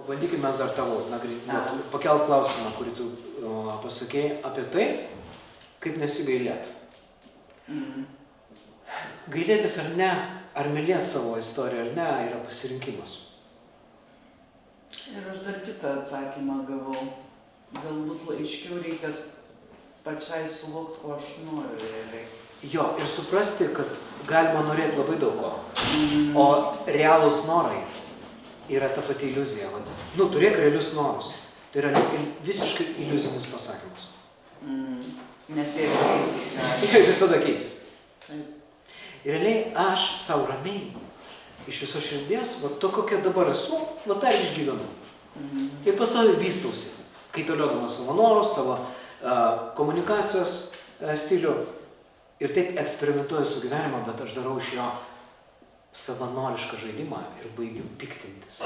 bandykime mes dar tavo pakelt klausimą, kurį tu pasakėjai apie tai, kaip nesigailėt. Gailėtis ar ne, ar mylėti savo istoriją ar ne, yra pasirinkimas. Ir aš dar kitą atsakymą gavau. Galbūt aiškiau reikia pačiai suvokti, ko aš noriu realiai. Jo, ir suprasti, kad galima norėti labai daug ko. O realūs norai yra ta pati iliuzija. Turėk realius norus. Tai yra visiškai iliuzinis pasakymas. Nes jie keistis. Jie visada keisis. Ir realiai aš savo ramiai, iš viso širdies, to kokia dabar esu, tą ir išgyvenu. Ir pastoviai vystausi, kaitoliodamas savo norus, savo komunikacijos stilių. Ir taip eksperimentuoju su gyvenimą, bet aš darau iš jo savanorišką žaidimą ir baigiu piktintis.